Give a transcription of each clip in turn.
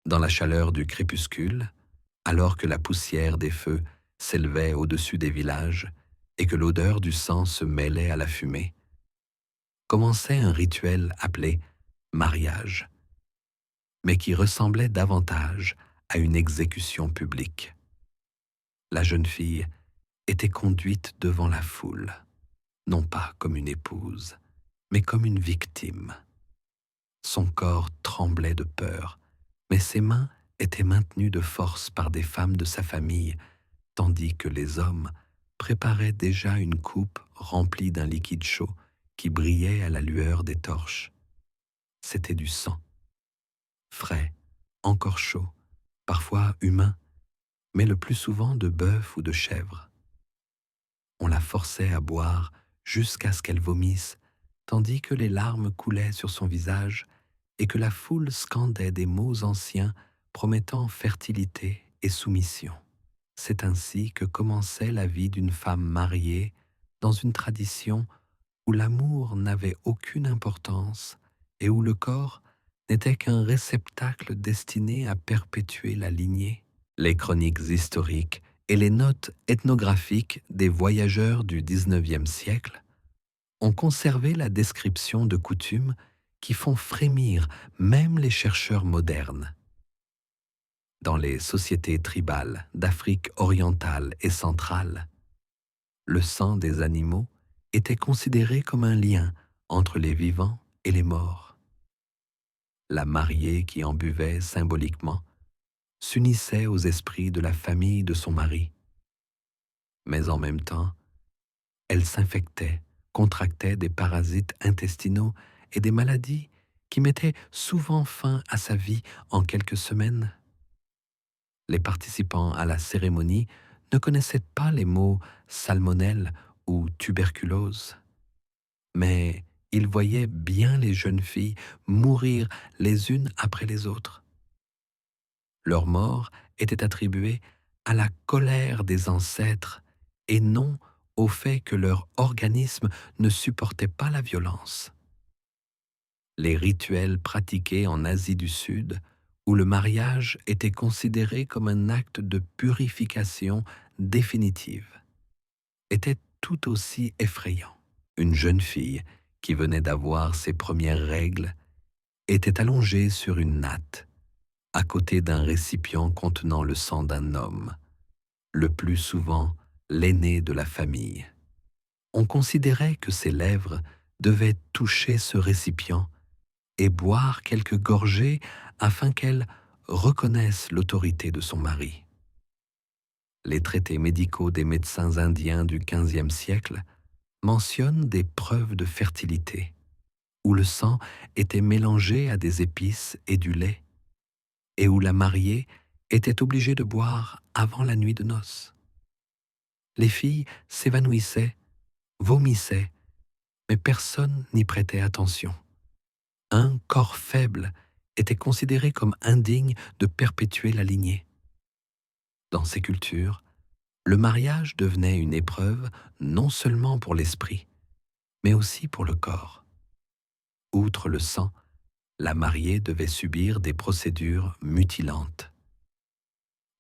Dans la chaleur du crépuscule, alors que la poussière des feux s'élevait au-dessus des villages et que l'odeur du sang se mêlait à la fumée, commençait un rituel appelé mariage, mais qui ressemblait davantage à une exécution publique. La jeune fille était conduite devant la foule, non pas comme une épouse, mais comme une victime. Son corps tremblait de peur, mais ses mains étaient maintenues de force par des femmes de sa famille, tandis que les hommes préparaient déjà une coupe remplie d'un liquide chaud qui brillait à la lueur des torches. C'était du sang, frais, encore chaud, parfois humain, mais le plus souvent de bœuf ou de chèvre. On la forçait à boire jusqu'à ce qu'elle vomisse, tandis que les larmes coulaient sur son visage et que la foule scandait des mots anciens promettant fertilité et soumission. C'est ainsi que commençait la vie d'une femme mariée dans une tradition où l'amour n'avait aucune importance et où le corps n'était qu'un réceptacle destiné à perpétuer la lignée. Les chroniques historiques et les notes ethnographiques des voyageurs du XIXe siècle ont conservé la description de coutumes qui font frémir même les chercheurs modernes. Dans les sociétés tribales d'Afrique orientale et centrale, le sang des animaux était considéré comme un lien entre les vivants et les morts. La mariée qui en buvait symboliquement s'unissait aux esprits de la famille de son mari. Mais en même temps, elle s'infectait, contractait des parasites intestinaux et des maladies qui mettaient souvent fin à sa vie en quelques semaines. Les participants à la cérémonie ne connaissaient pas les mots salmonelle ou tuberculose, mais ils voyaient bien les jeunes filles mourir les unes après les autres. Leur mort était attribuée à la colère des ancêtres et non au fait que leur organisme ne supportait pas la violence. Les rituels pratiqués en Asie du Sud, où le mariage était considéré comme un acte de purification définitive, étaient tout aussi effrayants. Une jeune fille qui venait d'avoir ses premières règles était allongée sur une natte, à côté d'un récipient contenant le sang d'un homme, le plus souvent l'aîné de la famille. On considérait que ses lèvres devaient toucher ce récipient et boire quelques gorgées afin qu'elle reconnaisse l'autorité de son mari. Les traités médicaux des médecins indiens du XVe siècle mentionnent des preuves de fertilité, où le sang était mélangé à des épices et du lait, et où la mariée était obligée de boire avant la nuit de noces. Les filles s'évanouissaient, vomissaient, mais personne n'y prêtait attention. Un corps faible était considéré comme indigne de perpétuer la lignée. Dans ces cultures, le mariage devenait une épreuve non seulement pour l'esprit, mais aussi pour le corps. Outre le sang, la mariée devait subir des procédures mutilantes.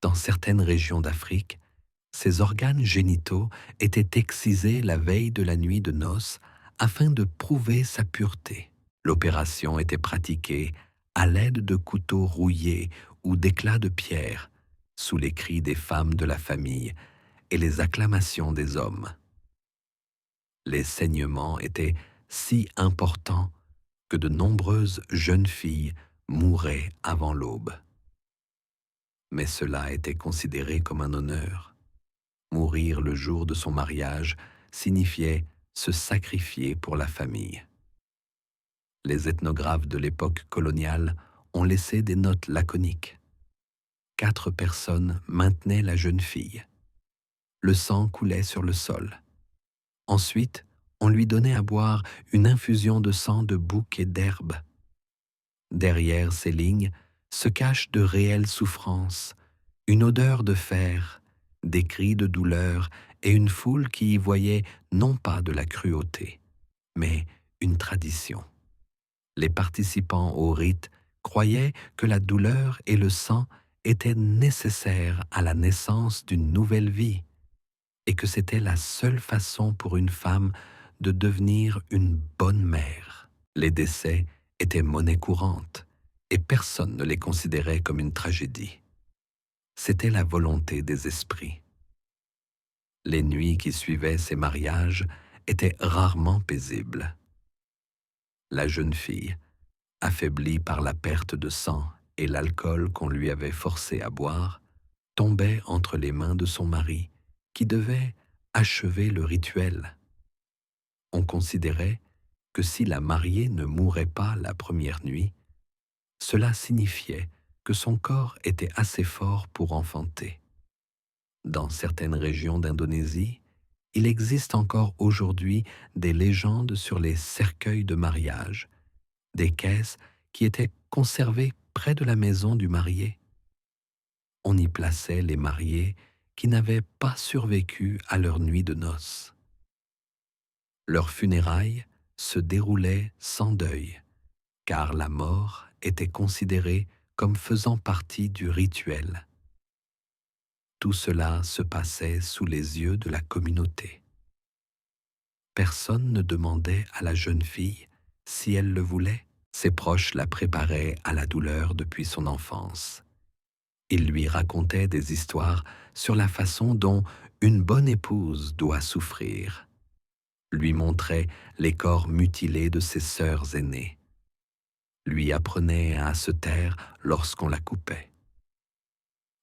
Dans certaines régions d'Afrique, ses organes génitaux étaient excisés la veille de la nuit de noces afin de prouver sa pureté. L'opération était pratiquée à l'aide de couteaux rouillés ou d'éclats de pierre, sous les cris des femmes de la famille et les acclamations des hommes. Les saignements étaient si importants que de nombreuses jeunes filles mouraient avant l'aube. Mais cela était considéré comme un honneur. Mourir le jour de son mariage signifiait se sacrifier pour la famille. Les ethnographes de l'époque coloniale ont laissé des notes laconiques. 4 personnes maintenaient la jeune fille. Le sang coulait sur le sol. Ensuite, on lui donnait à boire une infusion de sang de bouc et d'herbe. Derrière ces lignes se cachent de réelles souffrances, une odeur de fer, des cris de douleur et une foule qui y voyait non pas de la cruauté, mais une tradition. Les participants au rite croyaient que la douleur et le sang étaient nécessaires à la naissance d'une nouvelle vie et que c'était la seule façon pour une femme de devenir une bonne mère. Les décès étaient monnaie courante et personne ne les considérait comme une tragédie. C'était la volonté des esprits. Les nuits qui suivaient ces mariages étaient rarement paisibles. La jeune fille, affaiblie par la perte de sang et l'alcool qu'on lui avait forcé à boire, tombait entre les mains de son mari, qui devait achever le rituel. On considérait que si la mariée ne mourait pas la première nuit, cela signifiait que son corps était assez fort pour enfanter. Dans certaines régions d'Indonésie, il existe encore aujourd'hui des légendes sur les cercueils de mariage, des caisses qui étaient conservées près de la maison du marié. On y plaçait les mariés qui n'avaient pas survécu à leur nuit de noces. Leurs funérailles se déroulaient sans deuil, car la mort était considérée comme faisant partie du rituel. Tout cela se passait sous les yeux de la communauté. Personne ne demandait à la jeune fille si elle le voulait. Ses proches la préparaient à la douleur depuis son enfance. Ils lui racontaient des histoires sur la façon dont une bonne épouse doit souffrir, lui montraient les corps mutilés de ses sœurs aînées, lui apprenaient à se taire lorsqu'on la coupait.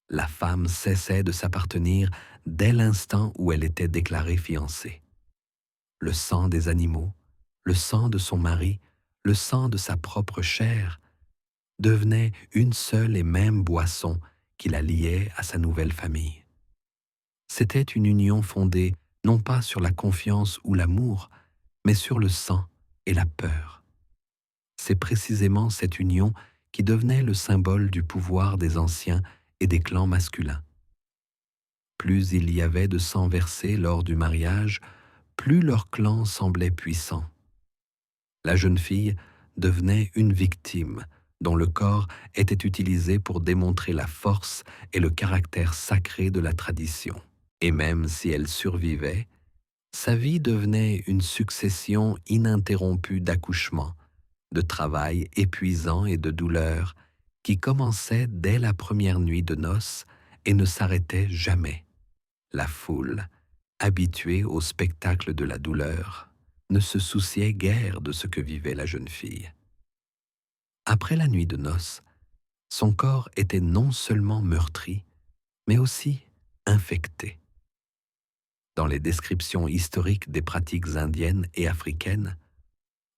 La femme cessait de s'appartenir dès l'instant où elle était déclarée fiancée. Le sang des animaux, le sang de son mari, le sang de sa propre chair devenaient une seule et même boisson qui la liait à sa nouvelle famille. C'était une union fondée non pas sur la confiance ou l'amour, mais sur le sang et la peur. C'est précisément cette union qui devenait le symbole du pouvoir des anciens et des clans masculins. Plus il y avait de sang versé lors du mariage, plus leur clan semblait puissant. La jeune fille devenait une victime dont le corps était utilisé pour démontrer la force et le caractère sacré de la tradition. Et même si elle survivait, sa vie devenait une succession ininterrompue d'accouchements, de travail épuisant et de douleurs qui commençaient dès la première nuit de noces et ne s'arrêtaient jamais. La foule, habituée au spectacle de la douleur, ne se souciait guère de ce que vivait la jeune fille. Après la nuit de noces, son corps était non seulement meurtri, mais aussi infecté. Dans les descriptions historiques des pratiques indiennes et africaines,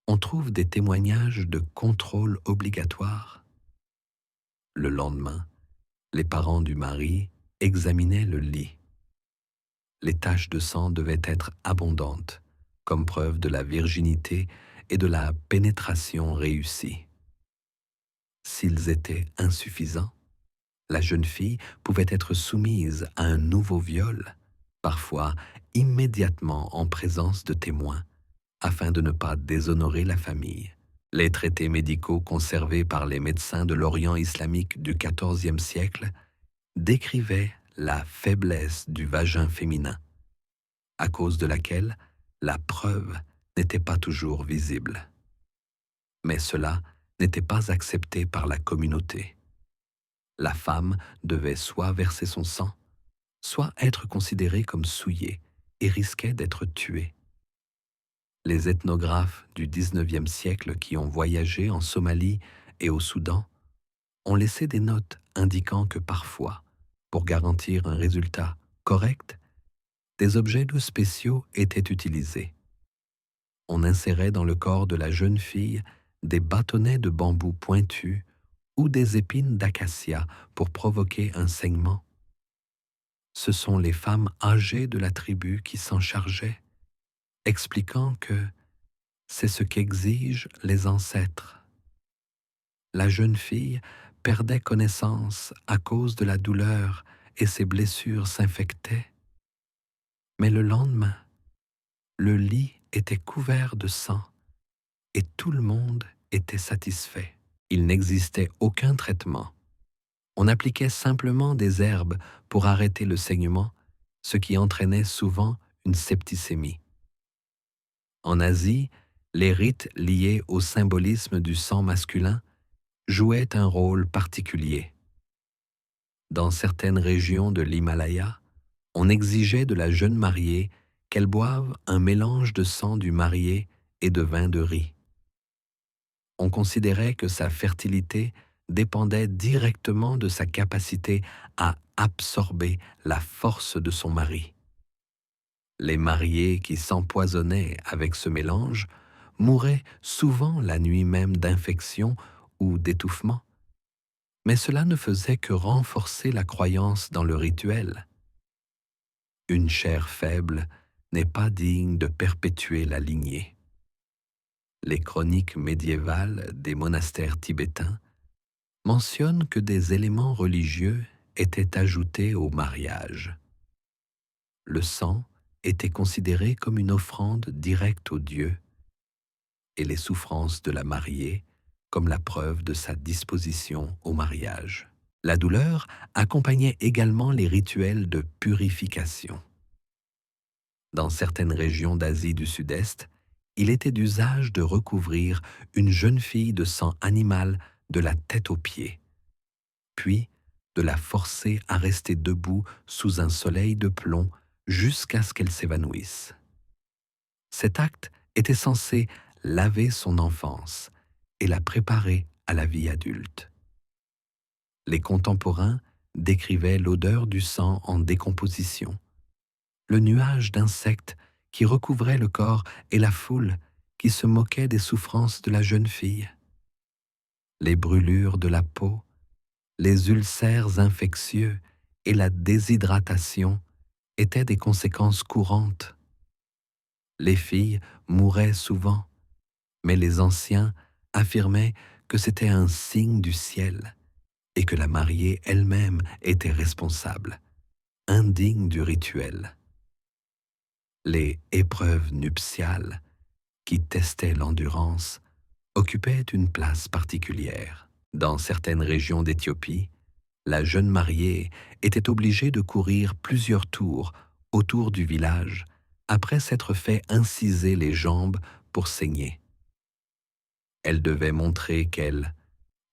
on trouve des témoignages de contrôle obligatoire. Le lendemain, les parents du mari examinaient le lit. Les taches de sang devaient être abondantes, comme preuve de la virginité et de la pénétration réussie. S'ils étaient insuffisants, la jeune fille pouvait être soumise à un nouveau viol, parfois immédiatement en présence de témoins, afin de ne pas déshonorer la famille. Les traités médicaux conservés par les médecins de l'Orient islamique du XIVe siècle décrivaient la faiblesse du vagin féminin, à cause de laquelle la preuve n'était pas toujours visible. Mais cela n'était pas accepté par la communauté. La femme devait soit verser son sang, soit être considérée comme souillée et risquait d'être tuée. Les ethnographes du XIXe siècle qui ont voyagé en Somalie et au Soudan ont laissé des notes indiquant que parfois, pour garantir un résultat correct, des objets doux spéciaux étaient utilisés. On insérait dans le corps de la jeune fille des bâtonnets de bambou pointus ou des épines d'acacia pour provoquer un saignement. Ce sont les femmes âgées de la tribu qui s'en chargeaient, expliquant que c'est ce qu'exigent les ancêtres. La jeune fille perdait connaissance à cause de la douleur et ses blessures s'infectaient. Mais le lendemain, le lit était couvert de sang et tout le monde était satisfait. Il n'existait aucun traitement. On appliquait simplement des herbes pour arrêter le saignement, ce qui entraînait souvent une septicémie. En Asie, les rites liés au symbolisme du sang masculin jouaient un rôle particulier. Dans certaines régions de l'Himalaya, on exigeait de la jeune mariée qu'elle boive un mélange de sang du marié et de vin de riz. On considérait que sa fertilité dépendait directement de sa capacité à absorber la force de son mari. Les mariés qui s'empoisonnaient avec ce mélange mouraient souvent la nuit même d'infection ou d'étouffement, mais cela ne faisait que renforcer la croyance dans le rituel. Une chair faible n'est pas digne de perpétuer la lignée. Les chroniques médiévales des monastères tibétains mentionnent que des éléments religieux étaient ajoutés au mariage. Le sang était considéré comme une offrande directe aux dieux et les souffrances de la mariée comme la preuve de sa disposition au mariage. La douleur accompagnait également les rituels de purification. Dans certaines régions d'Asie du Sud-Est, il était d'usage de recouvrir une jeune fille de sang animal de la tête aux pieds, puis de la forcer à rester debout sous un soleil de plomb jusqu'à ce qu'elle s'évanouisse. Cet acte était censé laver son enfance et la préparer à la vie adulte. Les contemporains décrivaient l'odeur du sang en décomposition, le nuage d'insectes qui recouvrait le corps et la foule qui se moquait des souffrances de la jeune fille. Les brûlures de la peau, les ulcères infectieux et la déshydratation étaient des conséquences courantes. Les filles mouraient souvent, mais les anciens affirmaient que c'était un signe du ciel et que la mariée elle-même était responsable, indigne du rituel. Les épreuves nuptiales, qui testaient l'endurance, occupaient une place particulière. Dans certaines régions d'Éthiopie, la jeune mariée était obligée de courir plusieurs tours autour du village après s'être fait inciser les jambes pour saigner. Elle devait montrer qu'elle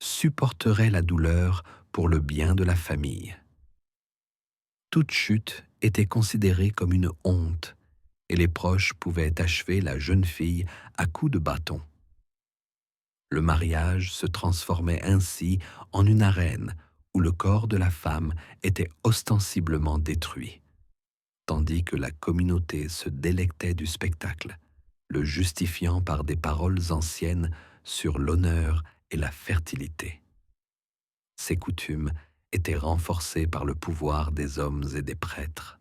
supporterait la douleur pour le bien de la famille. Toute chute était considérée comme une honte et les proches pouvaient achever la jeune fille à coups de bâton. Le mariage se transformait ainsi en une arène où le corps de la femme était ostensiblement détruit, tandis que la communauté se délectait du spectacle, le justifiant par des paroles anciennes sur l'honneur et la fertilité. Ces coutumes étaient renforcées par le pouvoir des hommes et des prêtres.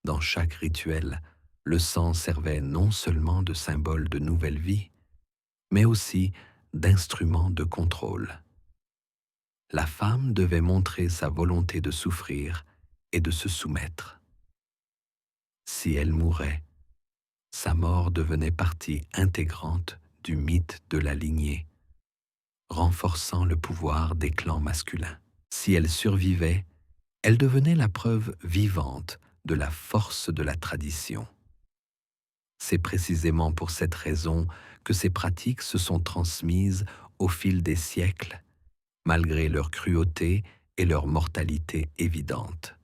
Dans chaque rituel, le sang servait non seulement de symbole de nouvelle vie, mais aussi d'instrument de contrôle. La femme devait montrer sa volonté de souffrir et de se soumettre. Si elle mourait, sa mort devenait partie intégrante du mythe de la lignée, renforçant le pouvoir des clans masculins. Si elle survivait, elle devenait la preuve vivante de la force de la tradition. C'est précisément pour cette raison que ces pratiques se sont transmises au fil des siècles, malgré leur cruauté et leur mortalité évidente.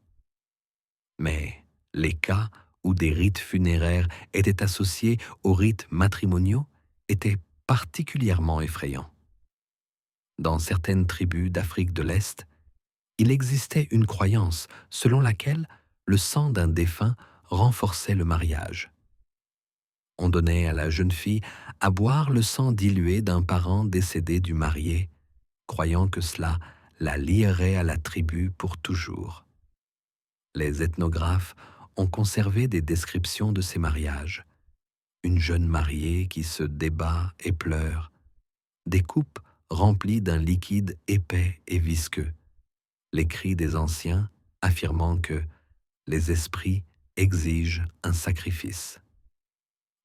Mais les cas où des rites funéraires étaient associés aux rites matrimoniaux étaient particulièrement effrayants. Dans certaines tribus d'Afrique de l'Est, il existait une croyance selon laquelle le sang d'un défunt renforçait le mariage. On donnait à la jeune fille à boire le sang dilué d'un parent décédé du marié, croyant que cela la lierait à la tribu pour toujours. Les ethnographes ont conservé des descriptions de ces mariages. Une jeune mariée qui se débat et pleure, des coupes remplies d'un liquide épais et visqueux, les cris des anciens affirmant que les esprits exigent un sacrifice.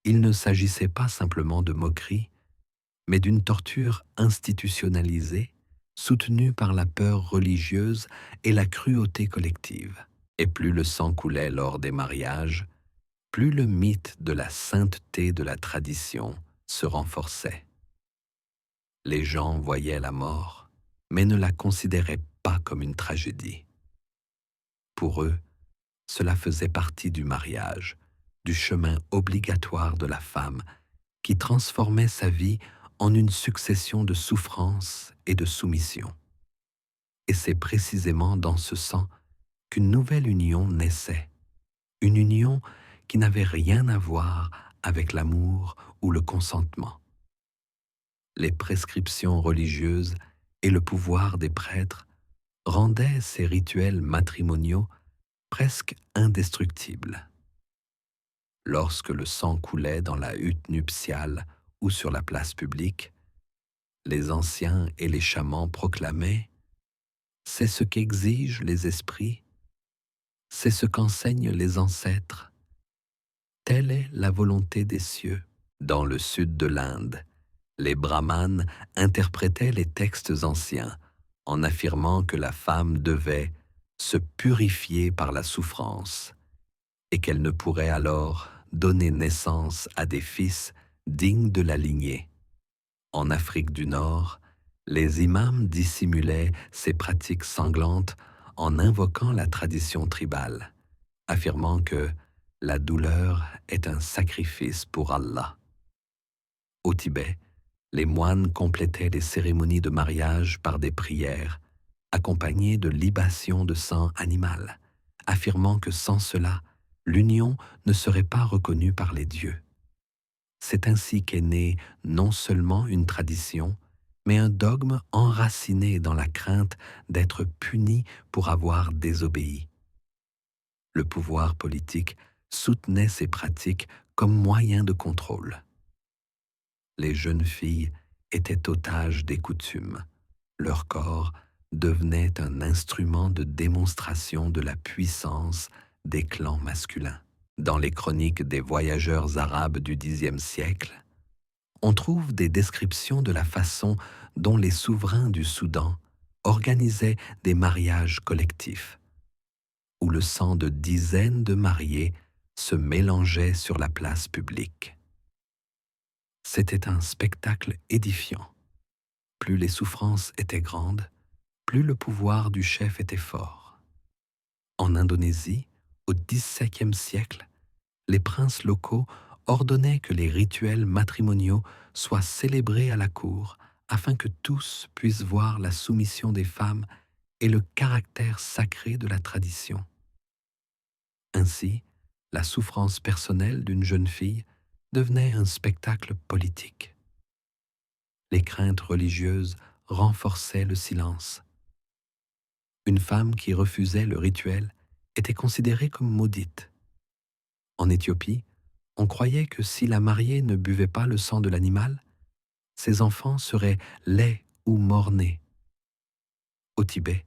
Il ne s'agissait pas simplement de moquerie, mais d'une torture institutionnalisée, soutenue par la peur religieuse et la cruauté collective. Et plus le sang coulait lors des mariages, plus le mythe de la sainteté de la tradition se renforçait. Les gens voyaient la mort, mais ne la considéraient pas comme une tragédie. Pour eux, cela faisait partie du mariage, du chemin obligatoire de la femme qui transformait sa vie en une succession de souffrances et de soumission. Et c'est précisément dans ce sang qu'une nouvelle union naissait, une union qui n'avait rien à voir avec l'amour ou le consentement. Les prescriptions religieuses et le pouvoir des prêtres rendaient ces rituels matrimoniaux presque indestructibles. Lorsque le sang coulait dans la hutte nuptiale ou sur la place publique, les anciens et les chamans proclamaient « C'est ce qu'exigent les esprits, c'est ce qu'enseignent les ancêtres, telle est la volonté des cieux. » Dans le sud de l'Inde, les brahmanes interprétaient les textes anciens en affirmant que la femme devait se purifier par la souffrance et qu'elle ne pourrait alors donner naissance à des fils dignes de la lignée. En Afrique du Nord, les imams dissimulaient ces pratiques sanglantes en invoquant la tradition tribale, affirmant que la douleur est un sacrifice pour Allah. Au Tibet, les moines complétaient les cérémonies de mariage par des prières, accompagnées de libations de sang animal, affirmant que sans cela, l'union ne serait pas reconnue par les dieux. C'est ainsi qu'est née non seulement une tradition, mais un dogme enraciné dans la crainte d'être puni pour avoir désobéi. Le pouvoir politique soutenait ces pratiques comme moyen de contrôle. Les jeunes filles étaient otages des coutumes. Leur corps devenait un instrument de démonstration de la puissance des clans masculins. Dans les chroniques des voyageurs arabes du Xe siècle, on trouve des descriptions de la façon dont les souverains du Soudan organisaient des mariages collectifs, où le sang de dizaines de mariés se mélangeait sur la place publique. C'était un spectacle édifiant. Plus les souffrances étaient grandes, plus le pouvoir du chef était fort. En Indonésie, au XVIIe siècle, les princes locaux ordonnaient que les rituels matrimoniaux soient célébrés à la cour afin que tous puissent voir la soumission des femmes et le caractère sacré de la tradition. Ainsi, la souffrance personnelle d'une jeune fille devenait un spectacle politique. Les craintes religieuses renforçaient le silence. Une femme qui refusait le rituel était considérée comme maudite. En Éthiopie, on croyait que si la mariée ne buvait pas le sang de l'animal, ses enfants seraient laids ou morts-nés. Au Tibet,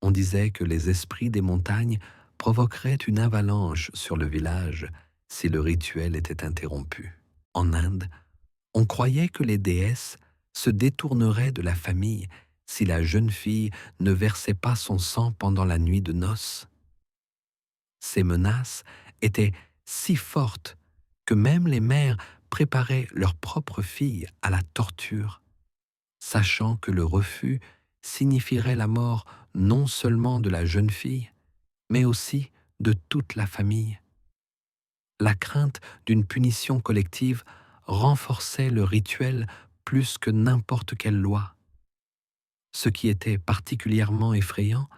on disait que les esprits des montagnes provoqueraient une avalanche sur le village si le rituel était interrompu. En Inde, on croyait que les déesses se détourneraient de la famille si la jeune fille ne versait pas son sang pendant la nuit de noces. Ces menaces étaient si fortes que même les mères préparaient leurs propres filles à la torture, sachant que le refus signifierait la mort non seulement de la jeune fille, mais aussi de toute la famille. La crainte d'une punition collective renforçait le rituel plus que n'importe quelle loi. Ce qui était particulièrement effrayant,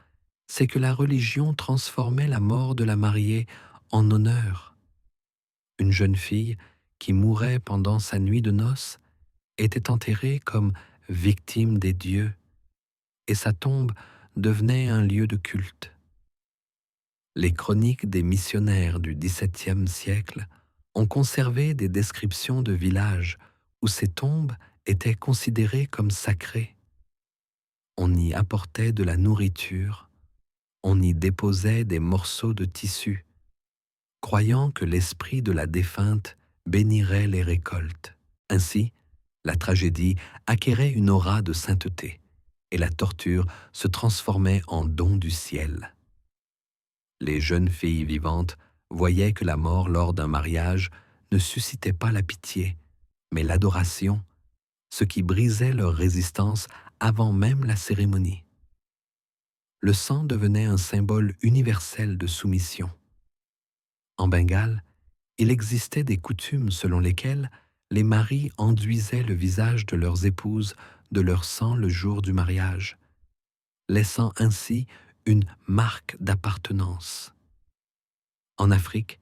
c'est que la religion transformait la mort de la mariée en honneur. Une jeune fille qui mourait pendant sa nuit de noces était enterrée comme victime des dieux, et sa tombe devenait un lieu de culte. Les chroniques des missionnaires du XVIIe siècle ont conservé des descriptions de villages où ces tombes étaient considérées comme sacrées. On y apportait de la nourriture, on y déposait des morceaux de tissu, croyant que l'esprit de la défunte bénirait les récoltes. Ainsi, La tragédie acquérait une aura de sainteté, et la torture se transformait en don du ciel. Les jeunes filles vivantes voyaient que la mort lors d'un mariage ne suscitait pas la pitié, mais l'adoration, ce qui brisait leur résistance avant même la cérémonie. Le sang devenait un symbole universel de soumission. En Bengale, il existait des coutumes selon lesquelles les maris enduisaient le visage de leurs épouses de leur sang le jour du mariage, laissant ainsi une marque d'appartenance. En Afrique,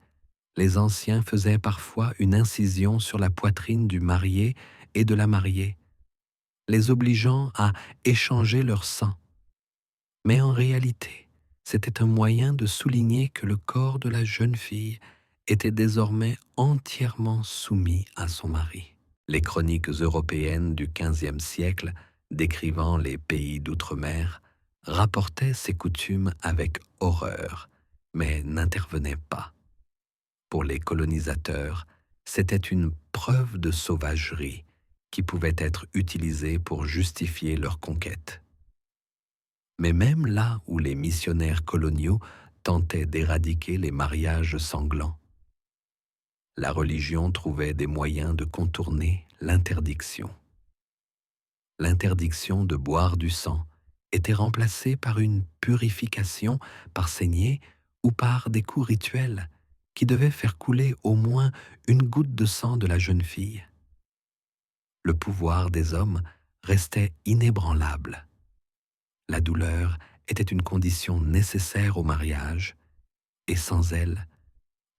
les anciens faisaient parfois une incision sur la poitrine du marié et de la mariée, les obligeant à échanger leur sang. Mais en réalité, c'était un moyen de souligner que le corps de la jeune fille était désormais entièrement soumis à son mari. Les chroniques européennes du XVe siècle, décrivant les pays d'outre-mer, rapportaient ces coutumes avec horreur, mais n'intervenaient pas. Pour les colonisateurs, c'était une preuve de sauvagerie qui pouvait être utilisée pour justifier leur conquête. Mais même là où les missionnaires coloniaux tentaient d'éradiquer les mariages sanglants, la religion trouvait des moyens de contourner l'interdiction. L'interdiction de boire du sang était remplacée par une purification par saignée ou par des coups rituels qui devaient faire couler au moins une goutte de sang de la jeune fille. Le pouvoir des hommes restait inébranlable. La douleur était une condition nécessaire au mariage, et sans elle,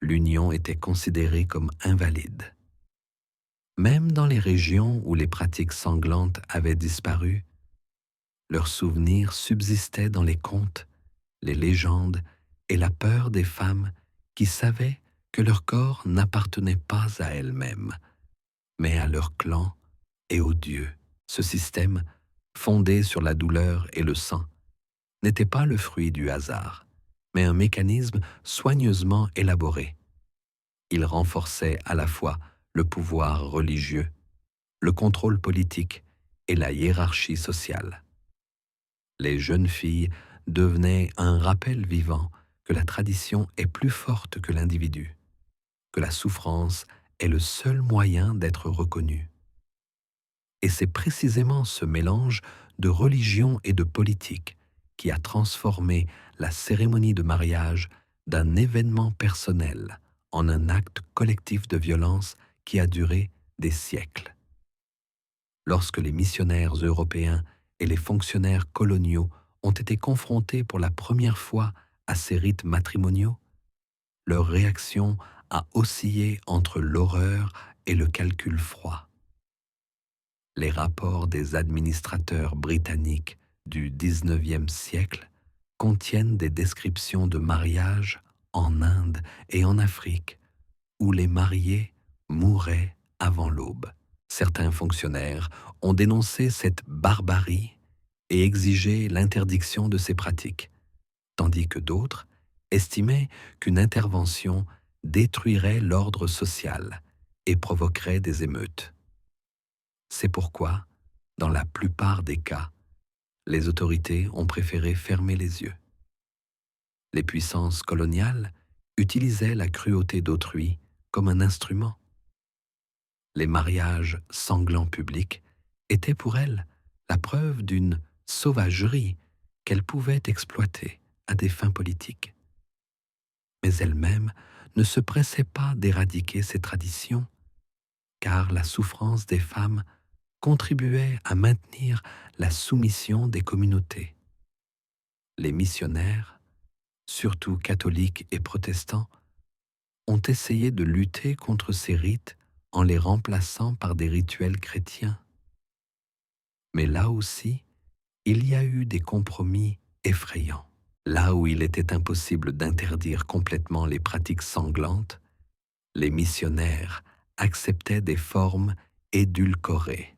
l'union était considérée comme invalide. Même dans les régions où les pratiques sanglantes avaient disparu, leurs souvenirs subsistaient dans les contes, les légendes et la peur des femmes qui savaient que leur corps n'appartenait pas à elles-mêmes, mais à leur clan et aux dieux. Ce système, fondé sur la douleur et le sang, n'était pas le fruit du hasard, mais un mécanisme soigneusement élaboré. Il renforçait à la fois le pouvoir religieux, le contrôle politique et la hiérarchie sociale. Les jeunes filles devenaient un rappel vivant que la tradition est plus forte que l'individu, que la souffrance est le seul moyen d'être reconnue. Et c'est précisément ce mélange de religion et de politique qui a transformé la cérémonie de mariage d'un événement personnel en un acte collectif de violence qui a duré des siècles. Lorsque les missionnaires européens et les fonctionnaires coloniaux ont été confrontés pour la première fois à ces rites matrimoniaux, leur réaction a oscillé entre l'horreur et le calcul froid. Les rapports des administrateurs britanniques du XIXe siècle contiennent des descriptions de mariages en Inde et en Afrique où les mariés mouraient avant l'aube. Certains fonctionnaires ont dénoncé cette barbarie et exigé l'interdiction de ces pratiques, tandis que d'autres estimaient qu'une intervention détruirait l'ordre social et provoquerait des émeutes. C'est pourquoi, dans la plupart des cas, les autorités ont préféré fermer les yeux. Les puissances coloniales utilisaient la cruauté d'autrui comme un instrument. Les mariages sanglants publics étaient pour elles la preuve d'une sauvagerie qu'elles pouvaient exploiter à des fins politiques. Mais elles-mêmes ne se pressaient pas d'éradiquer ces traditions, car la souffrance des femmes contribuait à maintenir la soumission des communautés. Les missionnaires, surtout catholiques et protestants, ont essayé de lutter contre ces rites en les remplaçant par des rituels chrétiens. Mais là aussi, il y a eu des compromis effrayants. Là où il était impossible d'interdire complètement les pratiques sanglantes, les missionnaires acceptaient des formes édulcorées.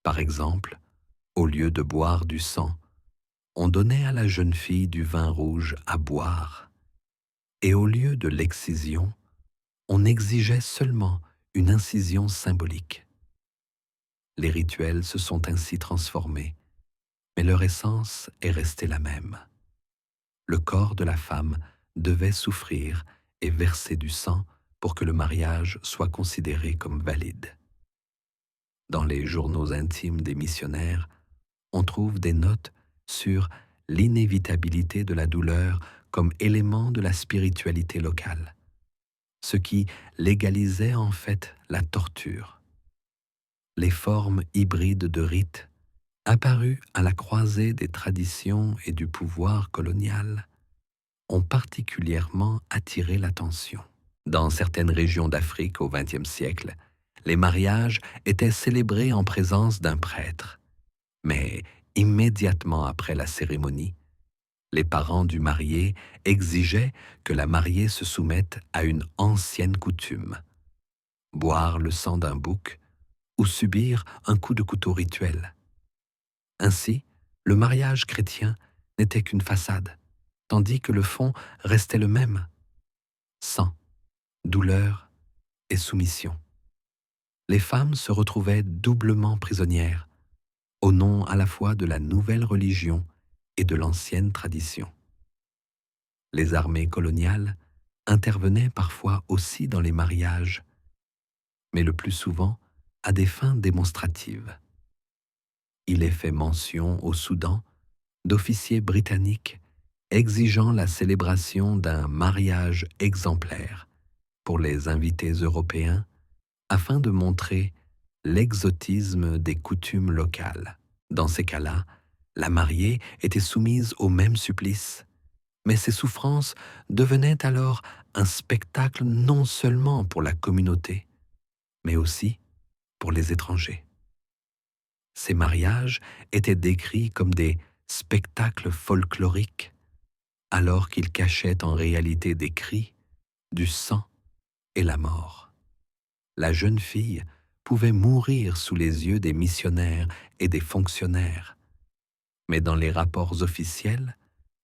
Par exemple, au lieu de boire du sang, on donnait à la jeune fille du vin rouge à boire, et au lieu de l'excision, on exigeait seulement une incision symbolique. Les rituels se sont ainsi transformés, mais leur essence est restée la même. Le corps de la femme devait souffrir et verser du sang pour que le mariage soit considéré comme valide. Dans les journaux intimes des missionnaires, on trouve des notes sur l'inévitabilité de la douleur comme élément de la spiritualité locale, ce qui légalisait en fait la torture. Les formes hybrides de rites, apparues à la croisée des traditions et du pouvoir colonial, ont particulièrement attiré l'attention. Dans certaines régions d'Afrique au XXe siècle, les mariages étaient célébrés en présence d'un prêtre, mais immédiatement après la cérémonie, les parents du marié exigeaient que la mariée se soumette à une ancienne coutume, boire le sang d'un bouc ou subir un coup de couteau rituel. Ainsi, le mariage chrétien n'était qu'une façade, tandis que le fond restait le même: sang, douleur et soumission. Les femmes se retrouvaient doublement prisonnières, au nom à la fois de la nouvelle religion et de l'ancienne tradition. Les armées coloniales intervenaient parfois aussi dans les mariages, mais le plus souvent à des fins démonstratives. Il est fait mention au Soudan d'officiers britanniques exigeant la célébration d'un mariage exemplaire pour les invités européens afin de montrer l'exotisme des coutumes locales. Dans ces cas-là, la mariée était soumise au même supplice, mais ses souffrances devenaient alors un spectacle non seulement pour la communauté, mais aussi pour les étrangers. Ces mariages étaient décrits comme des spectacles folkloriques, alors qu'ils cachaient en réalité des cris, du sang et la mort. La jeune fille pouvait mourir sous les yeux des missionnaires et des fonctionnaires, mais dans les rapports officiels,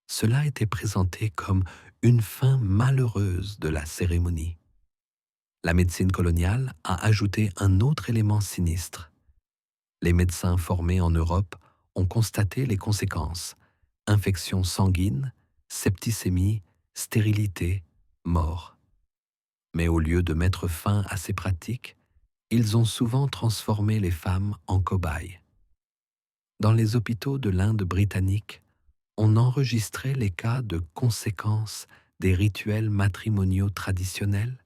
cela était présenté comme une fin malheureuse de la cérémonie. La médecine coloniale a ajouté un autre élément sinistre. Les médecins formés en Europe ont constaté les conséquences: infections sanguines, septicémie, stérilité, mort. Mais au lieu de mettre fin à ces pratiques, ils ont souvent transformé les femmes en cobayes. Dans les hôpitaux de l'Inde britannique, on enregistrait les cas de conséquences des rituels matrimoniaux traditionnels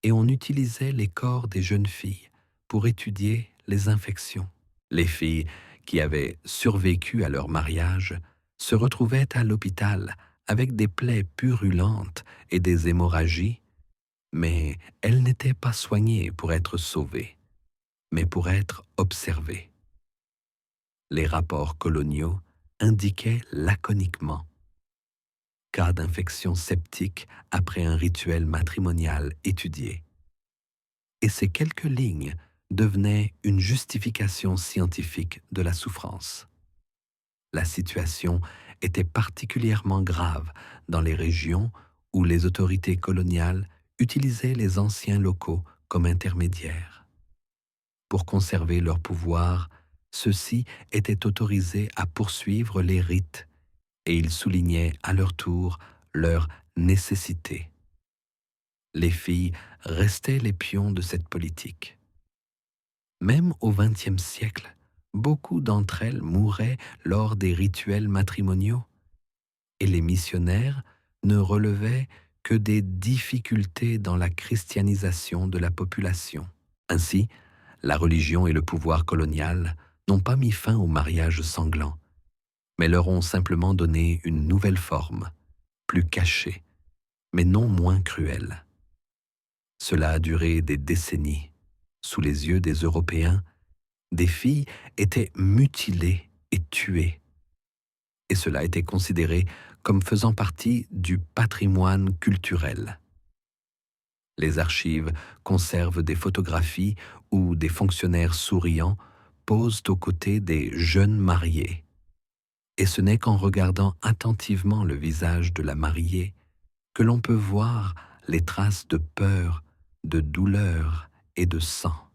et on utilisait les corps des jeunes filles pour étudier les infections. Les filles qui avaient survécu à leur mariage se retrouvaient à l'hôpital avec des plaies purulentes et des hémorragies, mais elles n'étaient pas soignées pour être sauvées, mais pour être observées. Les rapports coloniaux indiquaient laconiquement: cas d'infection septique après un rituel matrimonial étudié. Et ces quelques lignes devenaient une justification scientifique de la souffrance. La situation était particulièrement grave dans les régions où les autorités coloniales utilisaient les anciens locaux comme intermédiaires. Pour conserver leur pouvoir, ceux-ci étaient autorisés à poursuivre les rites et ils soulignaient à leur tour leur nécessité. Les filles restaient les pions de cette politique. Même au XXe siècle, beaucoup d'entre elles mouraient lors des rituels matrimoniaux, et les missionnaires ne relevaient que des difficultés dans la christianisation de la population. Ainsi, la religion et le pouvoir colonial n'ont pas mis fin au mariage sanglant, mais leur ont simplement donné une nouvelle forme, plus cachée, mais non moins cruelle. Cela a duré des décennies. Sous les yeux des Européens, des filles étaient mutilées et tuées, et cela était considéré comme faisant partie du patrimoine culturel. Les archives conservent des photographies où des fonctionnaires souriants posent aux côtés des jeunes mariés. Et ce n'est qu'en regardant attentivement le visage de la mariée que l'on peut voir les traces de peur, de douleur et de sang.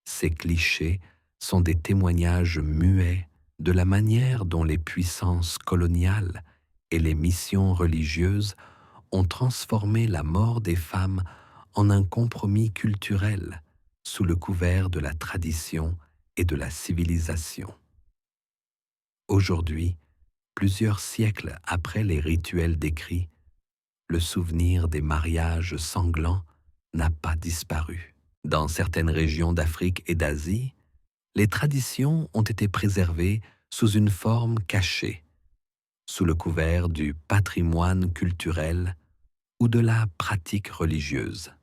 Ces clichés sont des témoignages muets de la manière dont les puissances coloniales et les missions religieuses ont transformé la mort des femmes en un compromis culturel sous le couvert de la tradition et de la civilisation. Aujourd'hui, plusieurs siècles après les rituels décrits, le souvenir des mariages sanglants n'a pas disparu. Dans certaines régions d'Afrique et d'Asie, les traditions ont été préservées sous une forme cachée, sous le couvert du patrimoine culturel ou de la pratique religieuse.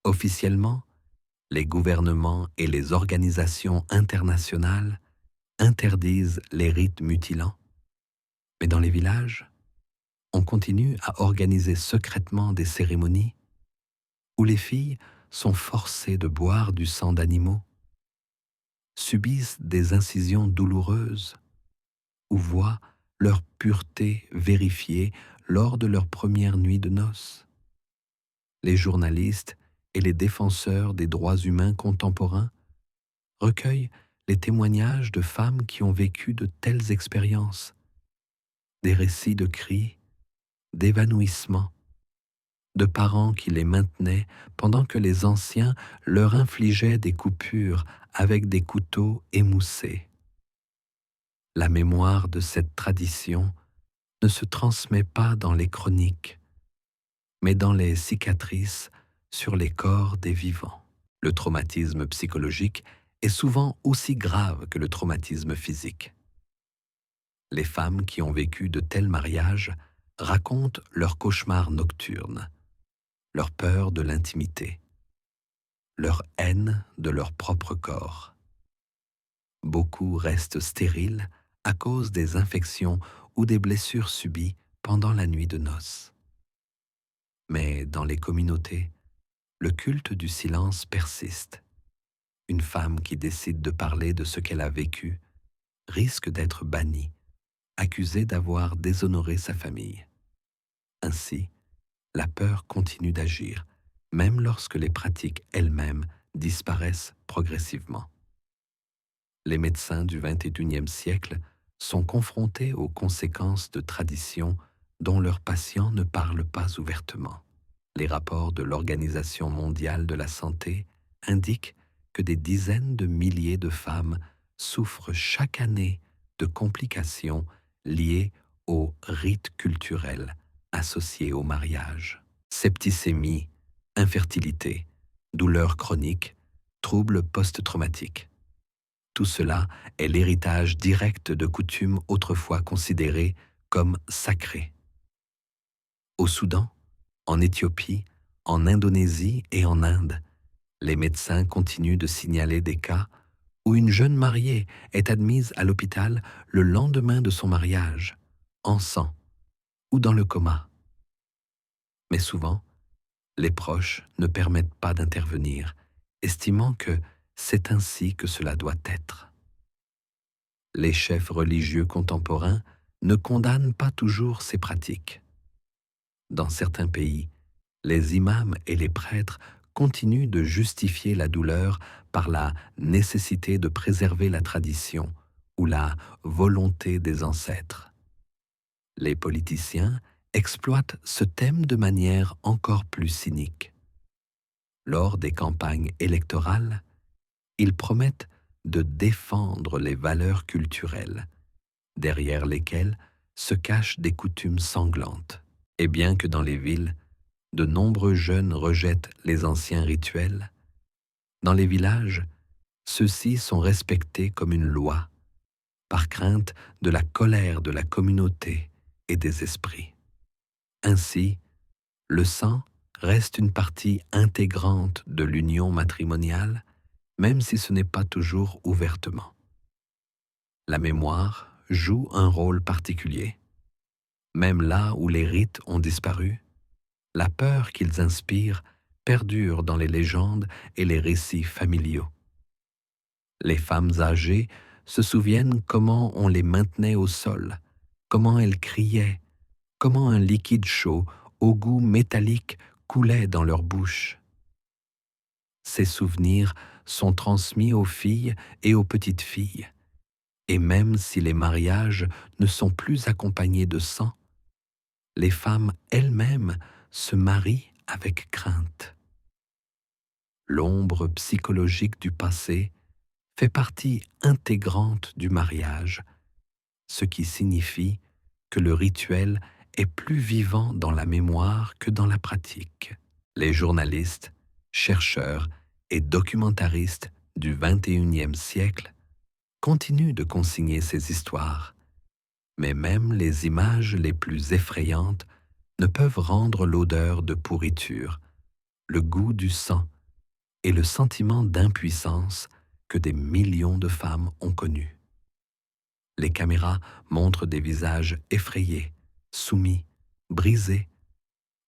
Officiellement, les gouvernements et les organisations internationales interdisent les rites mutilants, mais dans les villages, on continue à organiser secrètement des cérémonies où les filles sont forcées de boire du sang d'animaux, subissent des incisions douloureuses ou voient leur pureté vérifiée lors de leur première nuit de noces. Les journalistes et les défenseurs des droits humains contemporains recueillent les témoignages de femmes qui ont vécu de telles expériences, des récits de cris, d'évanouissements, de parents qui les maintenaient pendant que les anciens leur infligeaient des coupures avec des couteaux émoussés. La mémoire de cette tradition ne se transmet pas dans les chroniques, mais dans les cicatrices sur les corps des vivants. Le traumatisme psychologique est souvent aussi grave que le traumatisme physique. Les femmes qui ont vécu de tels mariages racontent leurs cauchemars nocturnes, leur peur de l'intimité, leur haine de leur propre corps. Beaucoup restent stériles à cause des infections ou des blessures subies pendant la nuit de noces. Mais dans les communautés, le culte du silence persiste. Une femme qui décide de parler de ce qu'elle a vécu risque d'être bannie, accusée d'avoir déshonoré sa famille. Ainsi, la peur continue d'agir, même lorsque les pratiques elles-mêmes disparaissent progressivement. Les médecins du XXIe siècle sont confrontés aux conséquences de traditions dont leurs patients ne parlent pas ouvertement. Les rapports de l'Organisation mondiale de la santé indiquent que des dizaines de milliers de femmes souffrent chaque année de complications liées aux rites culturels associés au mariage. Septicémie, infertilité, douleurs chroniques, troubles post-traumatiques. Tout cela est l'héritage direct de coutumes autrefois considérées comme sacrées. Au Soudan, en Éthiopie, en Indonésie et en Inde, les médecins continuent de signaler des cas où une jeune mariée est admise à l'hôpital le lendemain de son mariage, en sang ou dans le coma. Mais souvent, les proches ne permettent pas d'intervenir, estimant que c'est ainsi que cela doit être. Les chefs religieux contemporains ne condamnent pas toujours ces pratiques. Dans certains pays, les imams et les prêtres continuent de justifier la douleur par la nécessité de préserver la tradition ou la volonté des ancêtres. Les politiciens exploitent ce thème de manière encore plus cynique. Lors des campagnes électorales, ils promettent de défendre les valeurs culturelles, derrière lesquelles se cachent des coutumes sanglantes. Et bien que dans les villes, de nombreux jeunes rejettent les anciens rituels, dans les villages, ceux-ci sont respectés comme une loi, par crainte de la colère de la communauté et des esprits. Ainsi, le sang reste une partie intégrante de l'union matrimoniale, même si ce n'est pas toujours ouvertement. La mémoire joue un rôle particulier. Même là où les rites ont disparu, la peur qu'ils inspirent perdure dans les légendes et les récits familiaux. Les femmes âgées se souviennent comment on les maintenait au sol, comment elles criaient, comment un liquide chaud au goût métallique coulait dans leur bouche. Ces souvenirs sont transmis aux filles et aux petites filles, et même si les mariages ne sont plus accompagnés de sang, les femmes elles-mêmes se marient avec crainte. L'ombre psychologique du passé fait partie intégrante du mariage, ce qui signifie que le rituel est plus vivant dans la mémoire que dans la pratique. Les journalistes, chercheurs et documentaristes du XXIe siècle continuent de consigner ces histoires, mais même les images les plus effrayantes ne peuvent rendre l'odeur de pourriture, le goût du sang et le sentiment d'impuissance que des millions de femmes ont connu. Les caméras montrent des visages effrayés, soumis, brisés,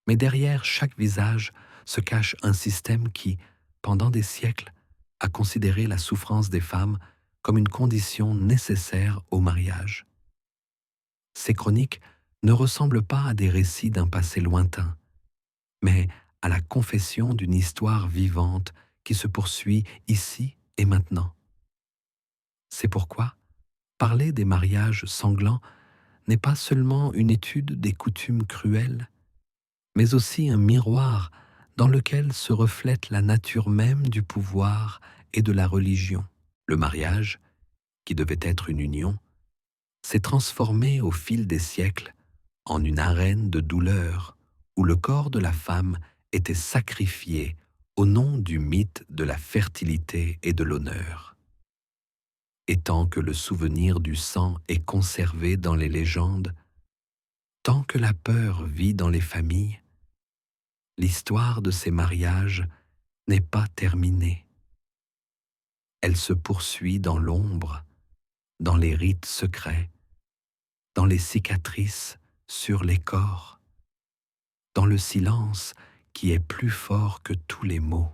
mais derrière chaque visage se cache un système qui, pendant des siècles, a considéré la souffrance des femmes comme une condition nécessaire au mariage. Ces chroniques ne ressemblent pas à des récits d'un passé lointain, mais à la confession d'une histoire vivante qui se poursuit ici et maintenant. C'est pourquoi parler des mariages sanglants n'est pas seulement une étude des coutumes cruelles, mais aussi un miroir dans lequel se reflète la nature même du pouvoir et de la religion. Le mariage, qui devait être une union, s'est transformé au fil des siècles en une arène de douleur où le corps de la femme était sacrifié au nom du mythe de la fertilité et de l'honneur. Et tant que le souvenir du sang est conservé dans les légendes, tant que la peur vit dans les familles, l'histoire de ces mariages n'est pas terminée. Elle se poursuit dans l'ombre, dans les rites secrets, dans les cicatrices sur les corps, dans le silence qui est plus fort que tous les mots.